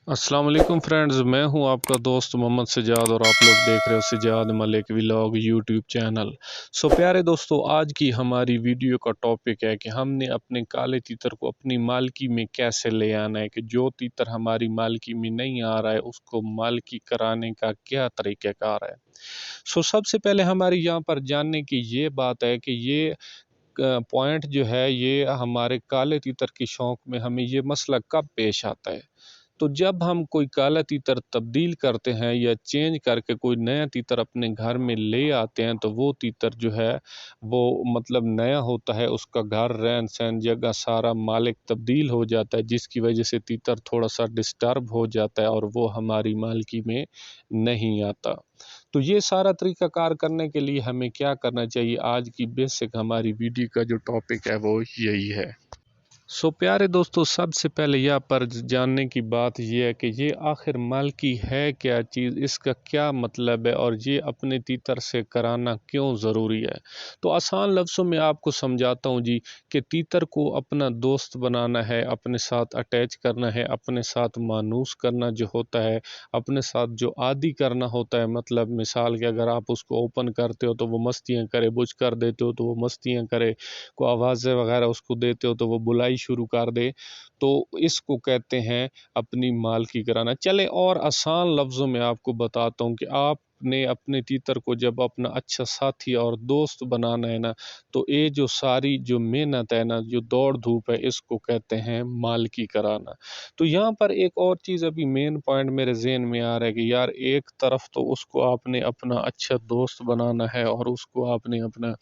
अस्सलाम वालेकुम फ्रेंड्स, मैं हूं आपका दोस्त मोहम्मद सजाद और आप लोग देख रहे हो Sajjad Malik vlog YouTube channel. प्यारे दोस्तों, आज की हमारी वीडियो का टॉपिक है कि हमने अपने काले तीतर को अपनी मालकी में कैसे ले आना है, कि जो तीतर हमारी मालकी में नहीं आ रहा है उसको मालकी कराने का क्या तरीक़ाकार है। सबसे पहले हमारी यहाँ पर जानने की ये बात है कि ये पॉइंट जो है, ये हमारे काले तीतर की शौक में हमें ये मसला कब पेश आता है। तो जब हम कोई काला तीतर तब्दील करते हैं या चेंज करके कोई नया तीतर अपने घर में ले आते हैं, तो वो तीतर जो है वो मतलब नया होता है, उसका घर रहन सहन जगह सारा मालिक तब्दील हो जाता है, जिसकी वजह से तीतर थोड़ा सा डिस्टर्ब हो जाता है और वो हमारी मालकी में नहीं आता। तो ये सारा तरीक़ाकार करने के लिए हमें क्या करना चाहिए, आज की बेसिक हमारी वीडियो का जो टॉपिक है वो यही है। प्यारे दोस्तों, सबसे पहले यहाँ पर जानने की बात यह है कि ये आखिर मालकी है क्या चीज़, इसका क्या मतलब है और ये अपने तीतर से कराना क्यों ज़रूरी है। तो आसान लफ्ज़ों में आपको समझाता हूँ जी, कि तीतर को अपना दोस्त बनाना है, अपने साथ अटैच करना है, अपने साथ मानूस करना जो होता है, अपने साथ जो आदी करना होता है। मतलब मिसाल के अगर आप उसको ओपन करते हो तो वो मस्तियाँ करे, बुझ कर देते हो तो वो मस्तियाँ करे, को आवाज़ें वगैरह उसको देते हो तो वो बुलाई शुरू कर दे, तो इसको कहते हैं अपनी मालकी कराना। चले और आसान लफ्ज़ों में आपको बताता हूँ कि आपने अपने तीतर को जब अपना अच्छा साथी और दोस्त बनाना है ना, तो ये जो सारी जो मेहनत है ना, जो दौड़ धूप है, इसको कहते हैं मालकी कराना। तो यहाँ पर एक और चीज़ अभी मेन पॉइंट मेरे जहन में आ रहा है कि यार, एक तरफ तो उसको आपने अपना अच्छा दोस्त बनाना है और उसको आपने अपना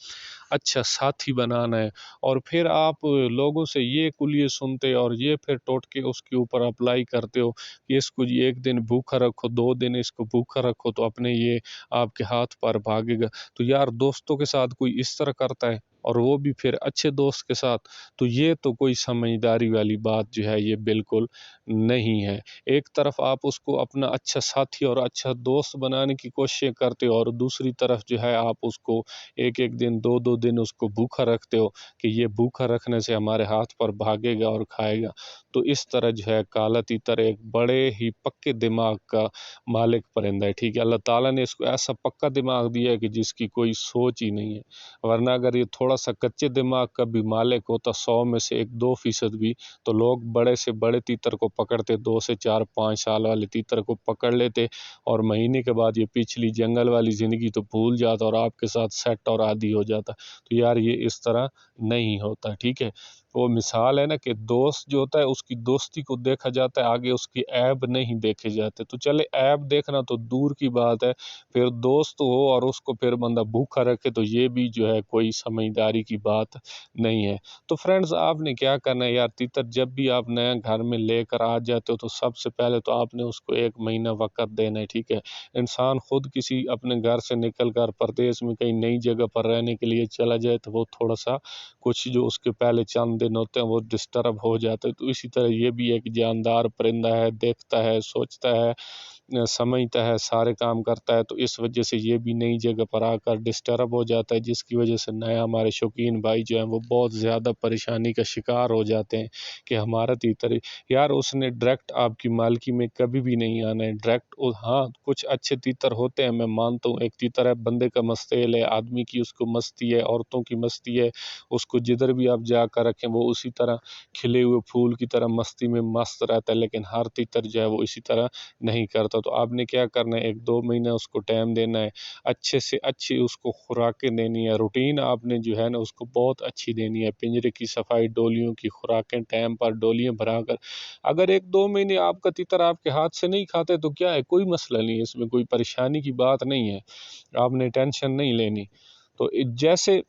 अच्छा साथी बनाना है, और फिर आप लोगों से ये कुलिये सुनते और ये फिर टोटके उसके ऊपर अप्लाई करते हो कि इसको ये एक दिन भूखा रखो, 2 दिन इसको भूखा रखो तो अपने ये आपके हाथ पर भागेगा। तो यार, दोस्तों के साथ कोई इस तरह करता है और वो भी फिर अच्छे दोस्त के साथ, तो ये तो कोई समझदारी वाली बात जो है ये बिल्कुल नहीं है। एक तरफ आप उसको अपना अच्छा साथी और अच्छा दोस्त बनाने की कोशिश करते हो और दूसरी तरफ जो है आप उसको एक एक दिन 2-2 दिन उसको भूखा रखते हो कि ये भूखा रखने से हमारे हाथ पर भागेगा और खाएगा। तो इस तरह जो है काला तीतर एक बड़े ही पक्के दिमाग का मालिक परिंदा है, ठीक है। अल्लाह ताला ने इसको ऐसा पक्का दिमाग दिया है कि जिसकी कोई सोच ही नहीं है। वरना अगर ये थोड़ा सा कच्चे दिमाग का भी मालिक होता, 100 में से 1-2% भी, तो लोग बड़े से बड़े तीतर को पकड़ते, 2 से 4-5 साल वाले तीतर को पकड़ लेते और महीने के बाद ये पिछली जंगल वाली ज़िंदगी तो भूल जाता और आपके साथ सेट और आदी हो जाता। तो यार, ये इस तरह नहीं होता, ठीक है। वो मिसाल है ना कि दोस्त जो होता है उसकी दोस्ती को देखा जाता है, आगे उसकी ऐब नहीं देखे जाते। तो चले, ऐब देखना तो दूर की बात है, फिर दोस्त हो और उसको फिर बंदा भूखा रखे, तो ये भी जो है कोई समझदारी की बात नहीं है। तो फ्रेंड्स, आपने क्या करना है यार, तीतर जब भी आप नया घर में लेकर आ जाते हो तो सबसे पहले तो आपने उसको 1 महीना वक़्त देना है, ठीक है। इंसान खुद किसी अपने घर से निकल कर परदेश में कहीं नई जगह पर रहने के लिए चला जाए तो वो थोड़ा सा कुछ जो उसके पहले चंद दिन होते हैं वो डिस्टर्ब हो जाते हैं। तो इसी तरह ये भी एक जानदार परिंदा है, देखता है, सोचता है, समझता है, सारे काम करता है। तो इस वजह से ये भी नई जगह पर आकर डिस्टर्ब हो जाता है, जिसकी वजह से नया हमारे शौकीन भाई जो हैं वो बहुत ज़्यादा परेशानी का शिकार हो जाते हैं कि हमारा तीतर यार, उसने डायरेक्ट आपकी मालकी में कभी भी नहीं आना है डायरेक्ट। हाँ, कुछ अच्छे तीतर होते हैं, मैं मानता हूँ। एक तीतर है बंदे का मस्तेल है, आदमी की उसको मस्ती है, औरतों की मस्ती है, उसको जिधर भी आप जाकर रखें वो उसी तरह खिले हुए फूल की तरह मस्ती में मस्त रहता है। लेकिन हर तीतर जो है वो इसी तरह नहीं करता। तो आपने क्या करना है, 1-2 महीना उसको टाइम देना है, अच्छे से अच्छी उसको खुराकें देनी है, रूटीन आपने जो है ना उसको बहुत अच्छी देनी है, पिंजरे की सफाई, डोलियों की खुराकें टाइम पर डोलियाँ भराकर। अगर 1-2 महीने आपका तीतर आपके हाथ से नहीं खाते तो क्या है, कोई मसला नहीं है, इसमें कोई परेशानी की बात नहीं है, आपने टेंशन नहीं लेनी। तो जैसे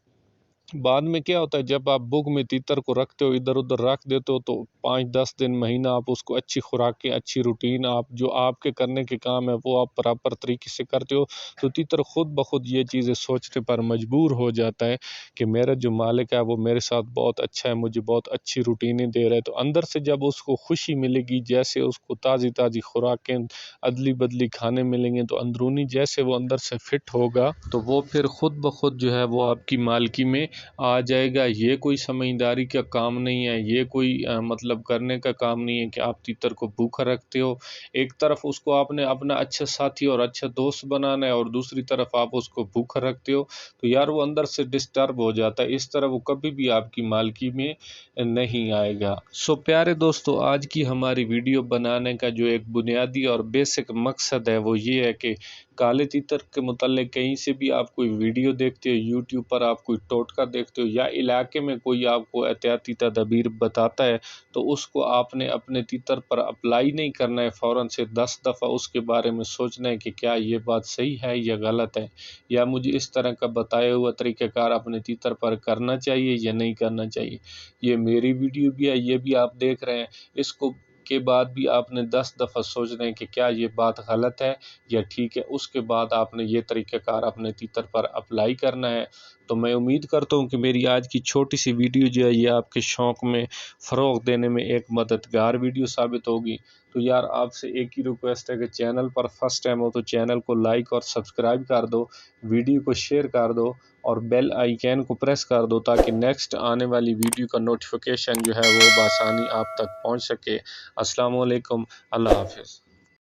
बाद में क्या होता है, जब आप बुग में तीतर को रखते हो, इधर उधर रख देते हो, तो 5-10 दिन महीना आप उसको अच्छी खुराकें, अच्छी रूटीन, आप जो आपके करने के काम है वो आप प्रॉपर तरीके से करते हो, तो तीतर खुद ब खुद ये चीज़ें सोचने पर मजबूर हो जाता है कि मेरा जो मालिक है वो मेरे साथ बहुत अच्छा है, मुझे बहुत अच्छी रूटीनें दे रहा है। तो अंदर से जब उसको खुशी मिलेगी, जैसे उसको ताज़ी ताज़ी खुराकें, अदली बदली खाने मिलेंगे, तो अंदरूनी जैसे वो अंदर से फिट होगा, तो वो फिर खुद ब खुद जो है वो आपकी मालकी में आ जाएगा। ये कोई समझदारी का काम नहीं है, ये कोई मतलब करने का काम नहीं है कि आप तीतर को भूखा रखते हो। एक तरफ उसको आपने अपना अच्छा साथी और अच्छा दोस्त बनाना है और दूसरी तरफ आप उसको भूखा रखते हो, तो यार वो अंदर से डिस्टर्ब हो जाता है। इस तरह वो कभी भी आपकी मालकी में नहीं आएगा। सो प्यारे दोस्तों, आज की हमारी वीडियो बनाने का जो एक बुनियादी और बेसिक मकसद है वो ये है कि काले तीतर के मुतालिक कहीं से भी आप कोई वीडियो देखते हो, यूट्यूब पर आप कोई टोटका देखते हो या इलाके में कोई आपको एहतियाती तदबीर बताता है, तो उसको आपने अपने तीतर पर अप्लाई नहीं करना है। फ़ौरन से 10 दफ़ा उसके बारे में सोचना है कि क्या ये बात सही है या गलत है, या मुझे इस तरह का बताया हुआ तरीक़ाकार अपने तीतर पर करना चाहिए या नहीं करना चाहिए। ये मेरी वीडियो भी है, ये भी आप देख रहे हैं, इसको के बाद भी आपने 10 दफ़ा सोचना है कि क्या ये बात गलत है या ठीक है। उसके बाद आपने ये तरीक़ाकार अपने तीतर पर अप्लाई करना है। तो मैं उम्मीद करता हूँ कि मेरी आज की छोटी सी वीडियो जो है ये आपके शौक़ में फ़रोग़ देने में एक मददगार वीडियो साबित होगी। तो यार आपसे एक ही रिक्वेस्ट है कि चैनल पर फर्स्ट टाइम हो तो चैनल को लाइक और सब्सक्राइब कर दो, वीडियो को शेयर कर दो और बेल आइकन को प्रेस कर दो, ताकि नेक्स्ट आने वाली वीडियो का नोटिफिकेशन जो है वो बआसानी आप तक पहुंच सके। अस्सलाम वालेकुम, अल्लाह हाफ़िज़।